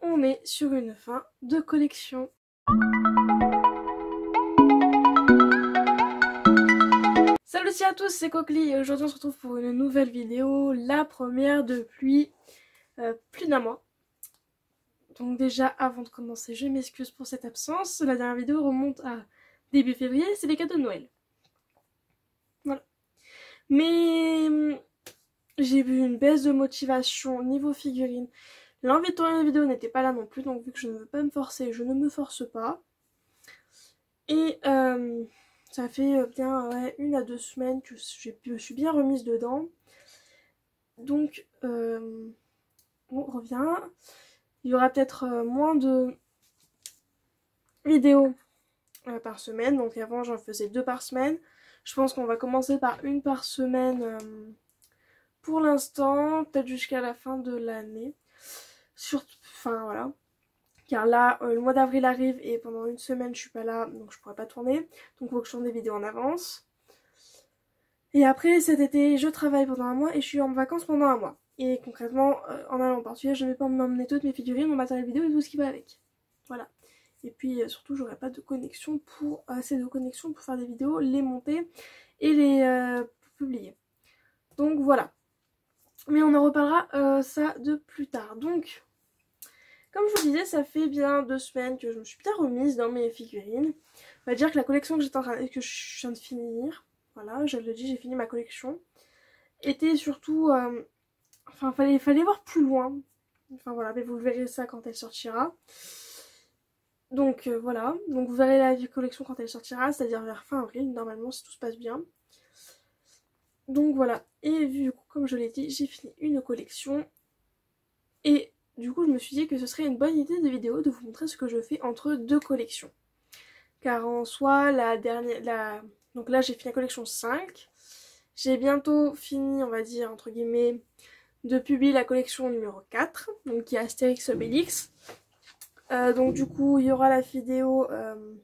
on est sur une fin de collection. Salut à tous, c'est Coquely et aujourd'hui on se retrouve pour une nouvelle vidéo, la première depuis plus d'un mois. Donc déjà avant de commencer, je m'excuse pour cette absence. La dernière vidéo remonte à début février, c'est les cadeaux de Noël. Voilà. Mais j'ai eu une baisse de motivation niveau figurines. L'envie de tourner la vidéo n'était pas là non plus, donc vu que je ne veux pas me forcer, je ne me force pas. Et ça fait bien 1 à 2 semaines que je suis bien remise dedans. Donc on revient. Il y aura peut-être moins de vidéos par semaine. Donc avant j'en faisais 2 par semaine. Je pense qu'on va commencer par 1 par semaine pour l'instant, peut-être jusqu'à la fin de l'année. Enfin voilà. Car là, le mois d'avril arrive et pendant 1 semaine je suis pas là, donc je pourrai pas tourner. Donc il faut que je tourne des vidéos en avance. Et après cet été, je travaille pendant 1 mois et je suis en vacances pendant 1 mois. Et concrètement, en allant au Portugal, je ne vais pas m'emmener toutes mes figurines, mon matériel vidéo et tout ce qui va avec. Voilà. Et puis surtout, j'aurai pas de connexion assez de connexion pour faire des vidéos, les monter et les publier. Donc voilà. Mais on en reparlera ça de plus tard. Donc, comme je vous disais, ça fait bien 2 semaines que je me suis bien remise dans mes figurines. On va dire que la collection que que je viens de finir, voilà, je le dis, j'ai fini ma collection, était surtout... enfin, fallait voir plus loin. Enfin voilà, mais vous verrez ça quand elle sortira. Donc voilà, donc vous verrez la collection quand elle sortira, c'est-à-dire vers fin avril, normalement, si tout se passe bien. Donc voilà, et du coup, comme je l'ai dit, j'ai fini une collection. Et du coup, je me suis dit que ce serait une bonne idée de vidéo de vous montrer ce que je fais entre 2 collections. Car en soi, donc là, j'ai fini la collection 5. J'ai bientôt fini, on va dire, entre guillemets, de publier la collection numéro 4, donc qui est Astérix Obélix. Donc du coup, il y aura la vidéo de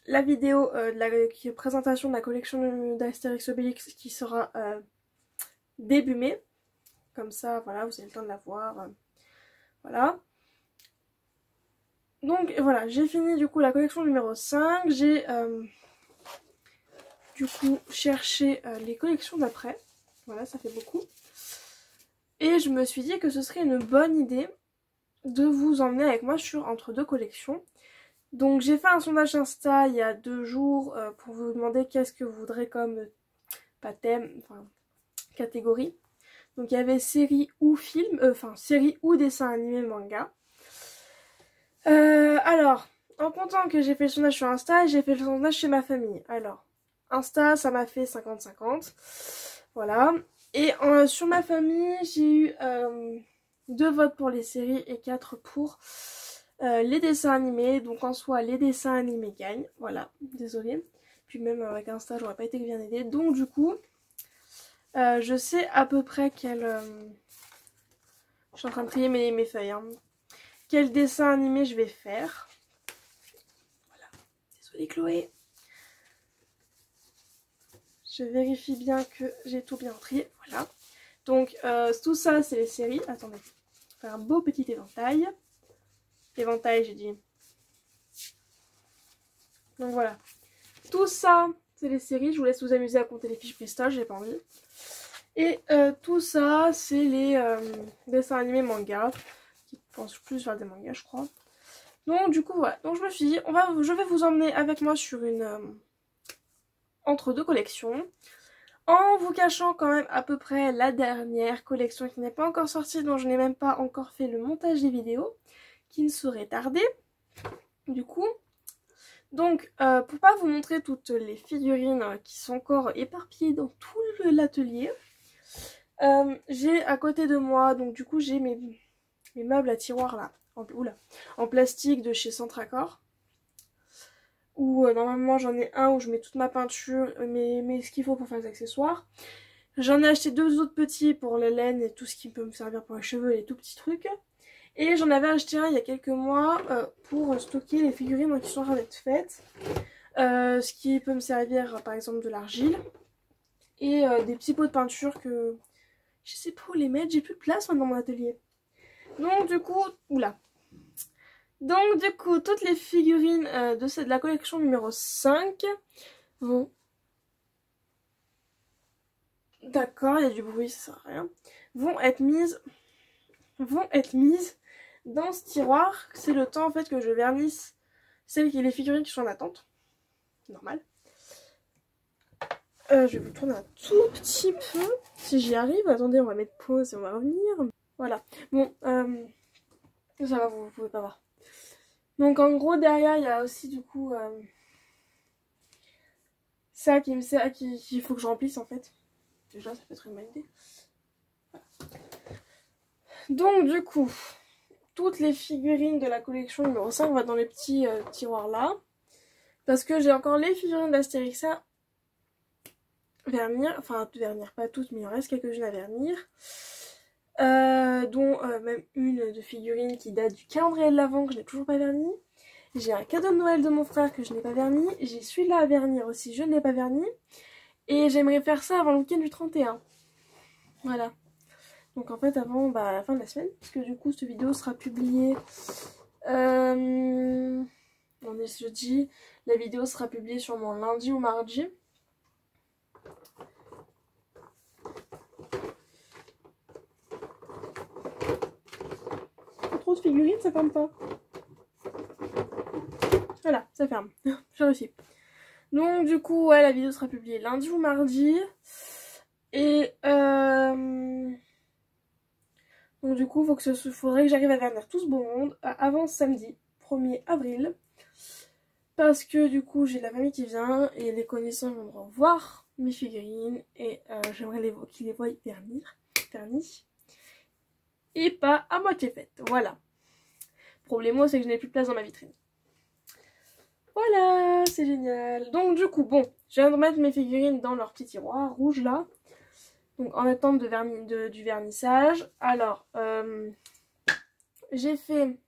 la présentation de la collection d'Astérix Obélix qui sera début mai. Comme ça, voilà, vous avez le temps de la voir. Voilà. Donc voilà, j'ai fini du coup la collection numéro 5. J'ai du coup cherché les collections d'après. Voilà, ça fait beaucoup. Et je me suis dit que ce serait une bonne idée de vous emmener avec moi entre 2 collections. Donc j'ai fait un sondage Insta il y a 2 jours pour vous demander qu'est-ce que vous voudrez comme, pas thème, enfin catégorie. Donc il y avait série ou film, série ou dessin animé manga. Alors, en comptant que j'ai fait le sondage sur Insta, j'ai fait le sondage chez ma famille. Alors, Insta, ça m'a fait 50-50. Voilà. Et sur ma famille, j'ai eu 2 votes pour les séries et 4 pour les dessins animés. Donc en soi, les dessins animés gagnent. Voilà, désolée. Puis même avec Insta, j'aurais pas été bien aidée. Donc du coup, je sais à peu près quel... je suis en train de trier mes feuilles. Hein. Quel dessin animé je vais faire. Voilà. Désolée Chloé. Je vérifie bien que j'ai tout bien trié. Voilà. Donc tout ça c'est les séries. Attendez. Je vais faire un beau petit éventail. Éventail j'ai dit. Donc voilà. Tout ça c'est les séries. Je vous laisse vous amuser à compter les fiches prestage. J'ai pas envie. Et tout ça c'est les dessins animés manga. Qui pensent plus vers des mangas je crois. Donc du coup voilà. Donc je me suis dit je vais vous emmener avec moi sur entre 2 collections. En vous cachant quand même à peu près la dernière collection qui n'est pas encore sortie, dont je n'ai même pas encore fait le montage des vidéos, qui ne saurait tarder, du coup. Donc, pour pas vous montrer toutes les figurines qui sont encore éparpillées dans tout l'atelier, j'ai à côté de moi, donc du coup j'ai mes meubles à tiroirs là, en plastique de chez Centracor. Où normalement j'en ai un où je mets toute ma peinture, mais ce qu'il faut pour faire des accessoires. J'en ai acheté 2 autres petits pour la laine et tout ce qui peut me servir pour les cheveux et les tout petits trucs. Et j'en avais acheté un il y a quelques mois pour stocker les figurines qui sont en train d'être faites. Ce qui peut me servir par exemple de l'argile. Et des petits pots de peinture Je sais pas où les mettre, j'ai plus de place maintenant dans mon atelier. Donc du coup, oula. Donc du coup, toutes les figurines de la collection numéro 5 vont... D'accord, il y a du bruit, ça sert à rien. Vont être mises dans ce tiroir. C'est le temps en fait que je vernisse les figurines qui sont en attente. Normal. Je vais vous tourner un tout petit peu, si j'y arrive. Attendez, on va mettre pause et on va revenir. Voilà. Bon, ça va, vous pouvez pas voir. Donc en gros, derrière, il y a aussi du coup ça qu'il faut que je remplisse en fait. Déjà, ça peut être une bonne idée. Voilà. Donc du coup, toutes les figurines de la collection numéro 5 vont dans les petits tiroirs là. Parce que j'ai encore les figurines d'Astérix à vernir. Enfin, vernir, pas toutes, mais il en reste quelques-unes à vernir. Dont même une de figurine qui date du calendrier de l'Avent que je n'ai toujours pas verni. J'ai un cadeau de Noël de mon frère que je n'ai pas verni. J'ai celui-là à vernir aussi, je ne l'ai pas verni. Et j'aimerais faire ça avant le week-end du 31. Voilà. Donc en fait avant la fin de la semaine. Parce que du coup cette vidéo sera publiée... on est jeudi. La vidéo sera publiée sûrement lundi ou mardi. Trop de figurines, ça ferme pas. Voilà, ça ferme. J'ai réussi. Donc du coup, ouais, la vidéo sera publiée lundi ou mardi. Et donc du coup, faudrait que j'arrive à vernir tout ce beau monde avant samedi, 1er avril. Parce que du coup, j'ai de la famille qui vient et les connaissants vont voir mes figurines. Et j'aimerais qu'ils les voient vernis. Et pas à moitié faite. Voilà. Problème, c'est que je n'ai plus de place dans ma vitrine. Voilà, c'est génial. Donc du coup, bon, je viens de mettre mes figurines dans leur petit tiroir rouge là. Donc en attente du vernissage. Alors, j'ai fait...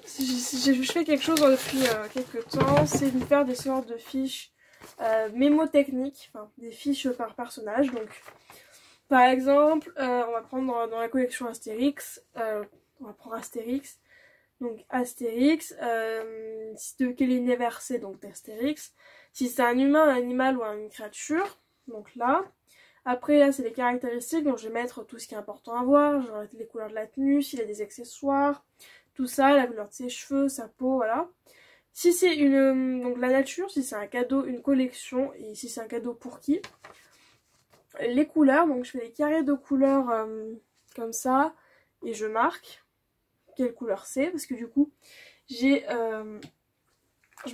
Je fais quelque chose depuis quelques temps, c'est de faire des sortes de fiches mémotechniques, enfin des fiches par personnage. Donc, par exemple, on va prendre dans la collection Astérix, on va prendre Astérix. Donc Astérix, de quel univers c'est, donc d'Astérix. Si c'est un humain, un animal ou une créature, donc là. Après là c'est les caractéristiques, donc je vais mettre tout ce qui est important à voir, genre les couleurs de la tenue, s'il a des accessoires, tout ça, la couleur de ses cheveux, sa peau, voilà. Si c'est donc la nature, si c'est un cadeau, une collection, et si c'est un cadeau pour qui. Les couleurs, donc je fais des carrés de couleurs comme ça, et je marque quelle couleur c'est, parce que du coup je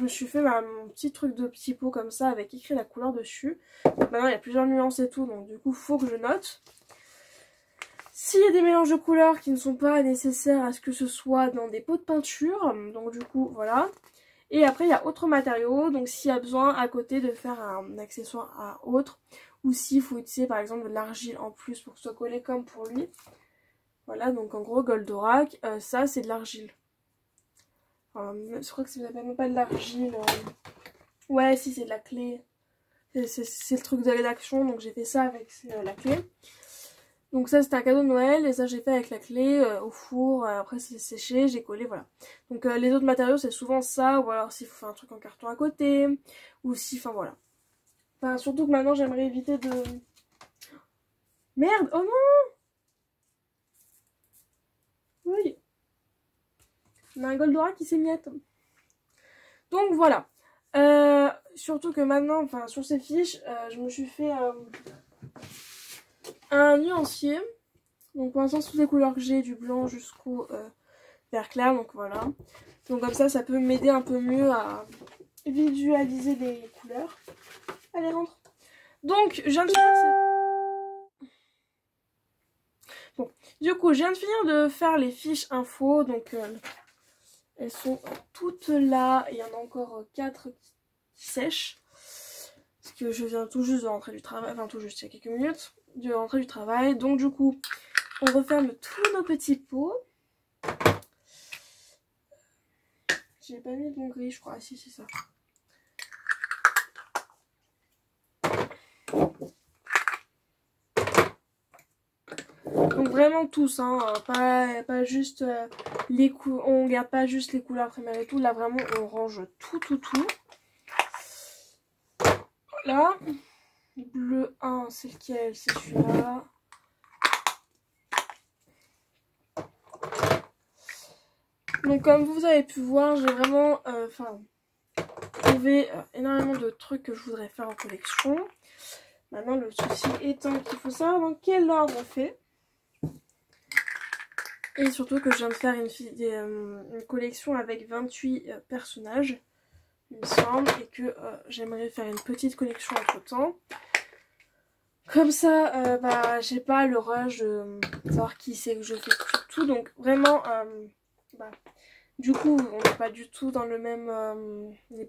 me suis fait mon petit truc de petit pot comme ça avec écrit la couleur dessus. Donc maintenant il y a plusieurs nuances et tout, donc du coup faut que je note. S'il y a des mélanges de couleurs qui ne sont pas nécessaires à ce que ce soit dans des pots de peinture, donc du coup voilà. Et après il y a autres matériaux, donc s'il y a besoin à côté de faire un accessoire à autre, ou s'il faut utiliser par exemple de l'argile en plus pour que ce soit collé comme pour lui. Voilà, donc en gros Goldorak, ça c'est de l'argile. Enfin, je crois que ça s'appelle même pas de l'argile. Ouais, si, c'est de la clé. C'est le truc de rédaction, donc j'ai fait ça avec la clé. Donc ça c'était un cadeau de Noël, et ça j'ai fait avec la clé au four, après c'est séché, j'ai collé, voilà. Donc les autres matériaux c'est souvent ça, ou alors s'il faut faire un truc en carton à côté, ou si, enfin voilà. Enfin surtout que maintenant j'aimerais éviter de... Merde, oh non! Oui. On a un Goldorak qui s'émiette. Donc voilà. Surtout que maintenant, enfin sur ces fiches, je me suis fait un nuancier. Donc pour l'instant, toutes les couleurs que j'ai, du blanc jusqu'au vert clair. Donc voilà. Donc comme ça peut m'aider un peu mieux à visualiser les couleurs. Allez, rentre. Donc je viens de finir. Bon, du coup, je viens de finir de faire les fiches info. Donc elles sont toutes là. Il y en a encore 4 qui sèchent. Parce que je viens tout juste de rentrer du travail. Enfin, tout juste, il y a quelques minutes de rentrer du travail. Donc, du coup, on referme tous nos petits pots. J'ai pas mis le bon gris, je crois. Ah, si, c'est ça. Donc vraiment tous, hein, pas juste les couleurs, on garde pas juste les couleurs primaires et tout, là vraiment on range tout. Voilà. Bleu 1, c'est lequel? C'est celui-là. Donc comme vous avez pu voir, j'ai vraiment trouvé énormément de trucs que je voudrais faire en collection. Maintenant le souci étant qu'il faut savoir dans quel ordre on fait. Et surtout que je viens de faire une collection avec 28 personnages, il me semble, et que j'aimerais faire une petite collection entre temps. Comme ça, j'ai pas le rush de savoir qui c'est que je fais tout. Donc vraiment, du coup, on n'est pas du tout dans le même, on n'est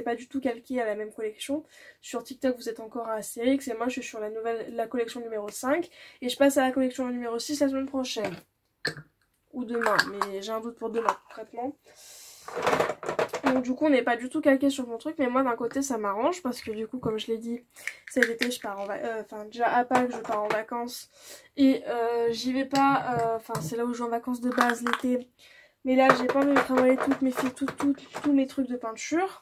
pas du tout calqué à la même collection. Sur TikTok, vous êtes encore à Astérix et moi, je suis sur la collection numéro 5 et je passe à la collection numéro 6 la semaine prochaine. Ou demain, mais j'ai un doute pour demain, concrètement. Donc du coup on n'est pas du tout calqué sur mon truc, mais moi d'un côté ça m'arrange parce que du coup comme je l'ai dit, cet été je pars déjà à Pâques je pars en vacances et j'y vais pas, c'est là où je vais en vacances de base l'été, mais là j'ai pas envie de travailler tous mes trucs de peinture,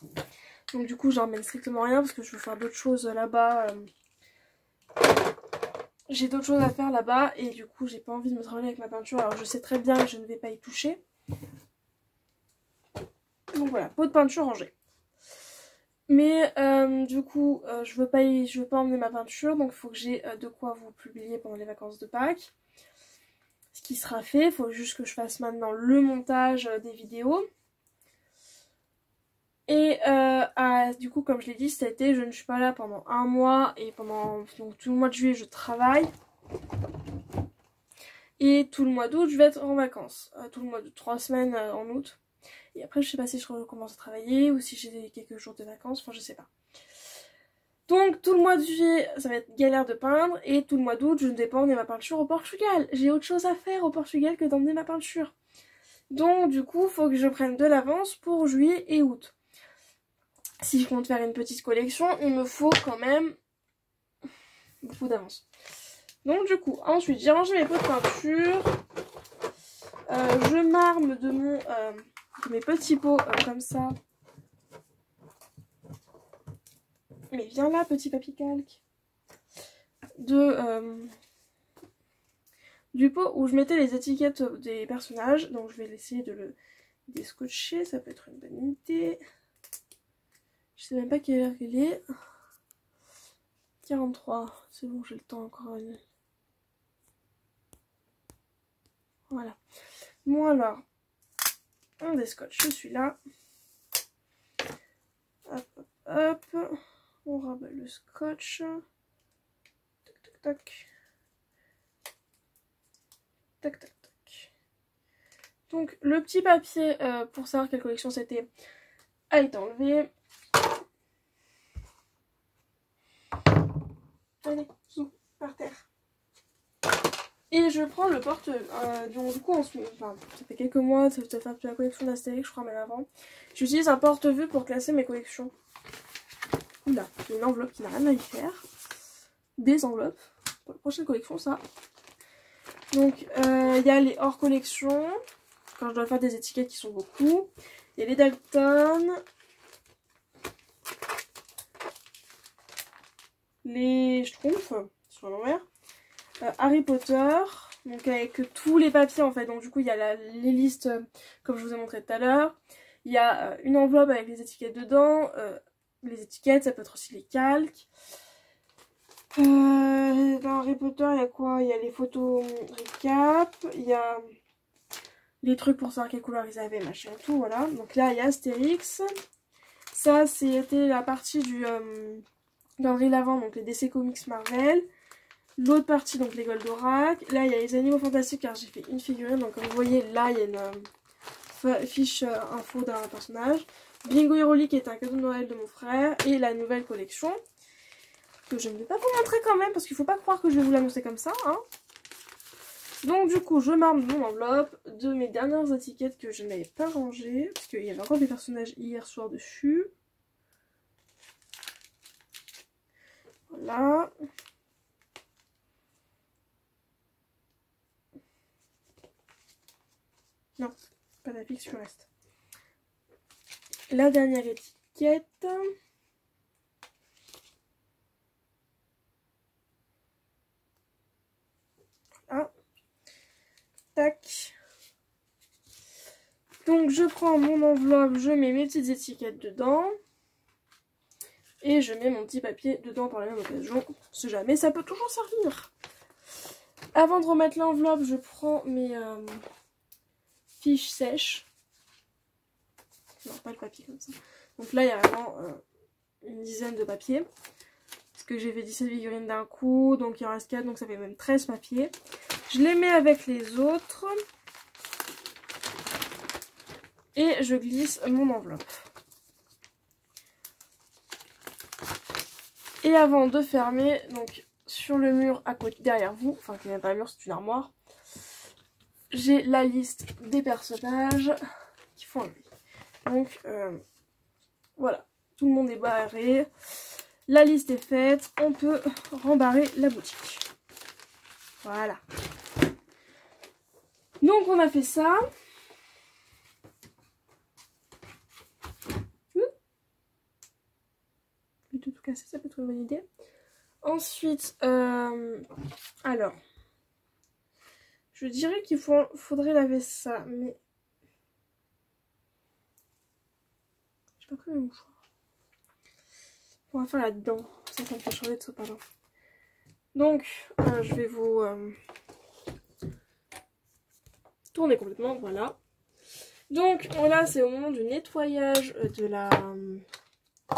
donc du coup j'emmène strictement rien parce que je veux faire d'autres choses là-bas. J'ai d'autres choses à faire là-bas et du coup j'ai pas envie de me travailler avec ma peinture, alors je sais très bien que je ne vais pas y toucher. Donc voilà, pot de peinture rangée. Mais du coup, je veux pas emmener ma peinture, donc il faut que j'ai de quoi vous publier pendant les vacances de Pâques. Ce qui sera fait, il faut juste que je fasse maintenant le montage des vidéos. Et du coup, comme je l'ai dit, cet été, je ne suis pas là pendant un mois et donc, tout le mois de juillet, je travaille. Et tout le mois d'août, je vais être en vacances. Tout le mois de 3 semaines en août. Et après, je sais pas si je recommence à travailler ou si j'ai quelques jours de vacances, enfin je sais pas. Donc tout le mois de juillet, ça va être galère de peindre et tout le mois d'août, je ne vais pas emmener ma peinture au Portugal. J'ai autre chose à faire au Portugal que d'emmener ma peinture. Donc du coup, il faut que je prenne de l'avance pour juillet et août. Si je compte faire une petite collection, il me faut quand même beaucoup d'avance. Donc du coup, ensuite, j'ai rangé mes pots de peinture. Je marme de mes petits pots comme ça. Mais viens là, petit papy calque. Du pot où je mettais les étiquettes des personnages. Donc je vais essayer de le déscotcher, ça peut être une bonne idée. Je sais même pas quelle heure il est. 43, c'est bon, j'ai le temps encore. Voilà. Bon alors, on déscotche celui-là. Hop, hop, hop. On rabat le scotch. Tac, tac, tac. Tac, tac, tac. Donc, le petit papier pour savoir quelle collection c'était a été enlevé. Allez, sous, par terre. Et je prends le porte... donc du coup, ça fait quelques mois, ça fait faire la collection d'Astérix, je crois, même avant. J'utilise un porte-vue pour classer mes collections. Oula, j'ai une enveloppe qui n'a rien à y faire. Des enveloppes. Pour la prochaine collection, ça. Donc, il y a les hors collection. Quand je dois faire des étiquettes qui sont beaucoup. Il y a les Dalton. Les Schtroumpfs, sur l'envers. Harry Potter. Donc, avec tous les papiers, en fait. Donc, du coup, il y a les listes, comme je vous ai montré tout à l'heure. Il y a une enveloppe avec les étiquettes dedans. Les étiquettes, ça peut être aussi les calques. Dans Harry Potter, il y a quoi? Il y a les photos récap, il y a les trucs pour savoir quelle couleur ils avaient, machin et tout, voilà. Donc là, il y a Astérix. Ça, c'était la partie du Galerie Lavant, donc les DC Comics Marvel. L'autre partie, donc les Goldorak. Là, il y a les Animaux Fantastiques, car j'ai fait une figurine. Donc comme vous voyez, là, il y a une fiche info d'un personnage. Bingo Hero qui est un cadeau de Noël de mon frère. Et la nouvelle collection. Que je ne vais pas vous montrer quand même, parce qu'il ne faut pas croire que je vais vous l'annoncer comme ça, hein. Donc du coup, je marme mon enveloppe de mes dernières étiquettes que je n'avais pas rangées, parce qu'il y avait encore des personnages hier soir dessus. Voilà. Non, pas d'affixe sur reste. La dernière étiquette. Ah. Tac. Donc je prends mon enveloppe, je mets mes petites étiquettes dedans. Et je mets mon petit papier dedans par la même occasion. Si jamais, ça peut toujours servir. Avant de remettre l'enveloppe, je prends mes fiches sèches. Non, pas le papier comme ça. Donc là, il y a vraiment une dizaine de papiers. Parce que j'ai fait 17 figurines d'un coup. Donc il en reste 4, donc ça fait même 13 papiers. Je les mets avec les autres. Et je glisse mon enveloppe. Et avant de fermer, donc sur le mur à côté, derrière vous, enfin qui n'est même pas un mur, c'est une armoire, j'ai la liste des personnages qui font enlever. Donc voilà, tout le monde est barré, la liste est faite, on peut rembarrer la boutique. Voilà. Donc on a fait ça. Plutôt tout casser, ça peut être une bonne idée. Ensuite, alors, je dirais qu'il faudrait laver ça, mais j'ai pas pris le mouchoir. On va faire là-dedans, ça me fait changer de sopalin. Donc, je vais vous tourner complètement, voilà. Donc là, c'est au moment du nettoyage de la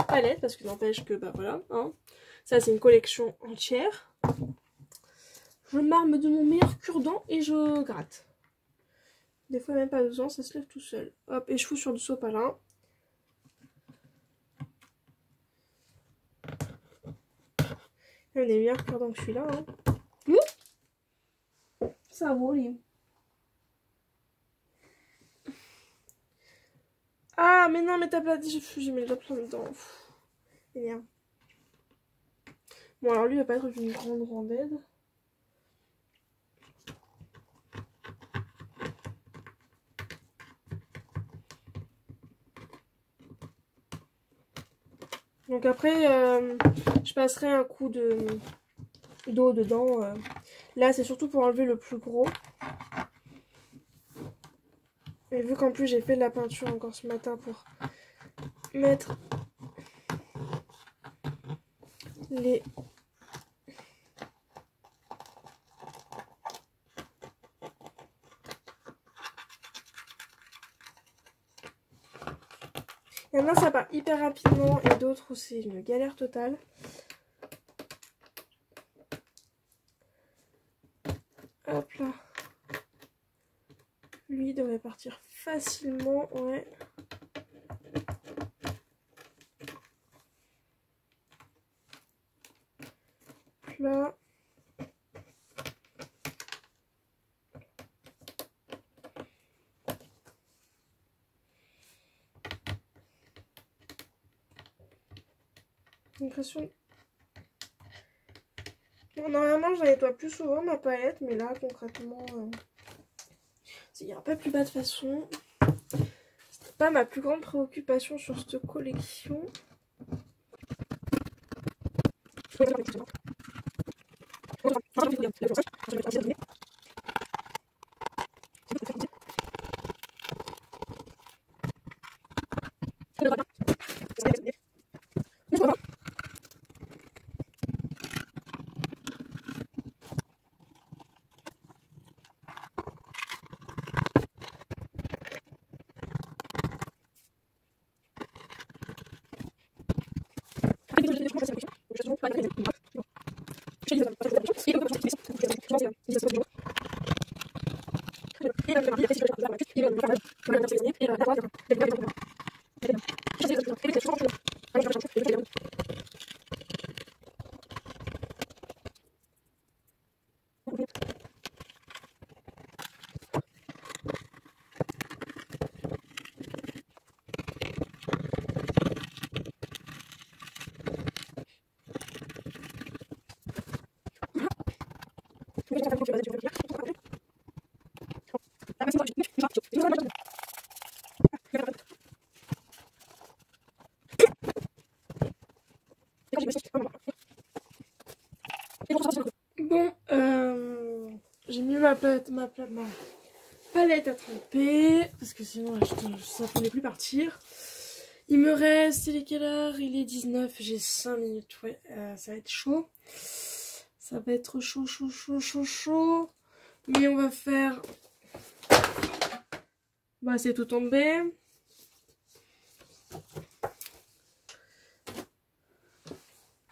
palette, parce que n'empêche que, bah voilà, hein. Ça c'est une collection entière. Je m'arme de mon meilleur cure-dent et je gratte. Des fois même pas besoin, ça se lève tout seul. Hop, et je fous sur du sopalin. Il y a des meilleurs cure-dents que celui-là. Hein. Ça vaut les... Ah mais non, mais t'as pas dit, j'ai mis déjà plein dedans. Merde. Bon alors lui il va pas être d'une grande aide. Donc après je passerai un coup d'eau dedans. Là c'est surtout pour enlever le plus gros. Et vu qu'en plus j'ai fait de la peinture encore ce matin pour mettre les... Il y en a ça part hyper rapidement et d'autres où c'est une galère totale. Hop là. Lui devrait partir facilement, ouais. Hop là. L'impression... Bon, normalement, je la nettoie plus souvent ma palette, mais là, concrètement, ça ira pas plus bas de façon. C'était pas ma plus grande préoccupation sur cette collection. j'ai mis ma palette à tremper parce que sinon ça ne voulait plus partir. Il me reste, il est quelle heure? Il est 19, j'ai 5 minutes, ouais, ça va être chaud. Ça va être chaud. Mais on va faire... Bah c'est tout tombé.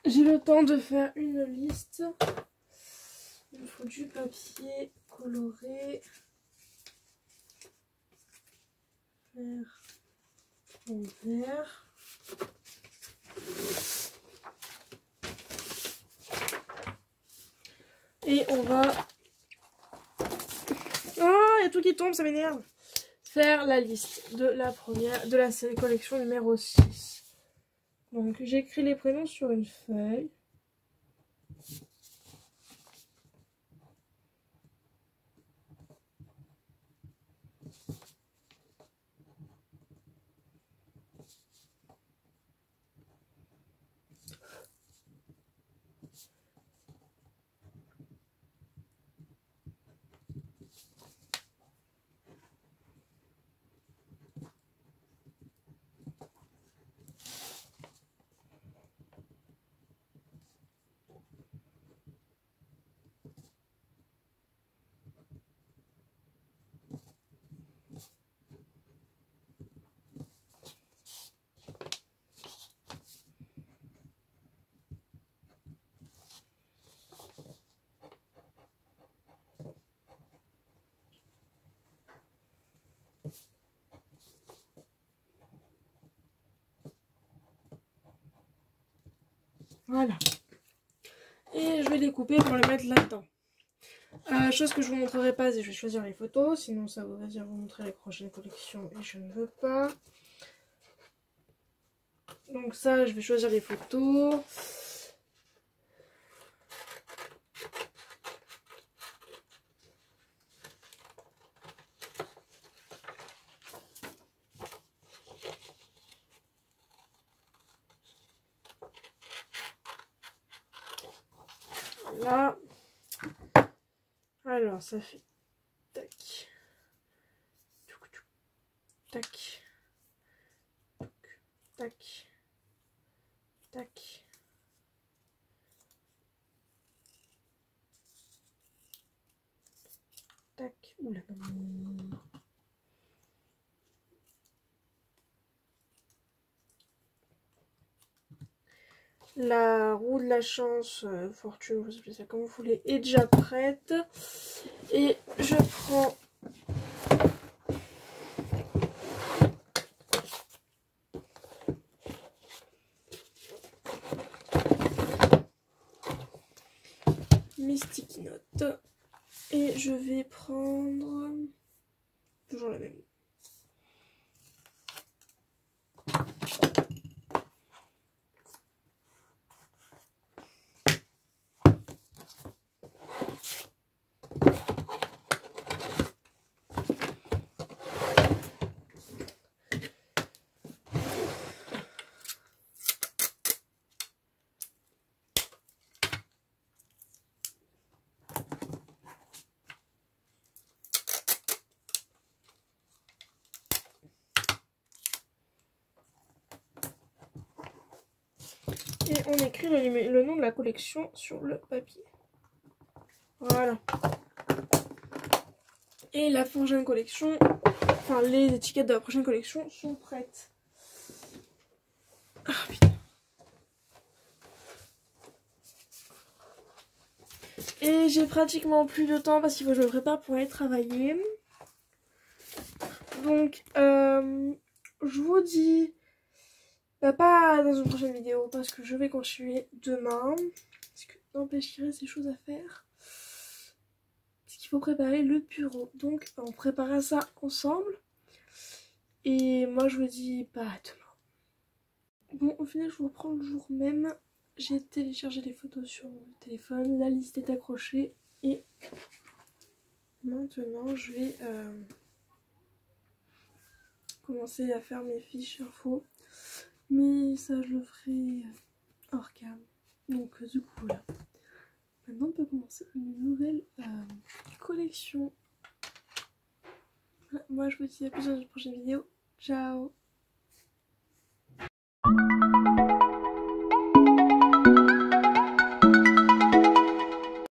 J'ai le temps de faire une liste. Il me faut du papier coloré. Vert en vert. Et on va... Oh, il y a tout qui tombe, ça m'énerve. Faire la liste de la première, de la collection numéro 6. Donc j'écris les prénoms sur une feuille. Voilà. Et je vais les couper pour les mettre là-dedans. Chose que je vous montrerai pas, et je vais choisir les photos, sinon ça voudrait dire vous montrer les prochaines collections et je ne veux pas. Donc ça, je vais choisir les photos. Là. Alors ça fait tac. Tac. Tac. Tac. Tac. Oula. La roue de la chance, fortune, vous appelez ça comme vous voulez, est déjà prête. Et je prends mes sticky notes. Et je vais prendre toujours la même. Et on écrit le nom de la collection sur le papier. Voilà. Et la prochaine collection, enfin les étiquettes de la prochaine collection sont prêtes. Ah putain. Et j'ai pratiquement plus de temps parce qu'il faut que je me prépare pour aller travailler. Donc je vous dis pas dans une prochaine vidéo parce que je vais continuer demain. Parce que n'empêche qu'il reste des choses à faire. Parce qu'il faut préparer le bureau. Donc on préparera ça ensemble. Et moi je vous dis pas à demain. Bon, au final je vous reprends le jour même. J'ai téléchargé les photos sur mon téléphone. La liste est accrochée. Et maintenant je vais commencer à faire mes fiches infos. Mais ça je le ferai hors cam. Donc du coup voilà. Maintenant on peut commencer une nouvelle collection. collection. Voilà, moi je vous dis à plus dans une prochaine vidéo. Ciao.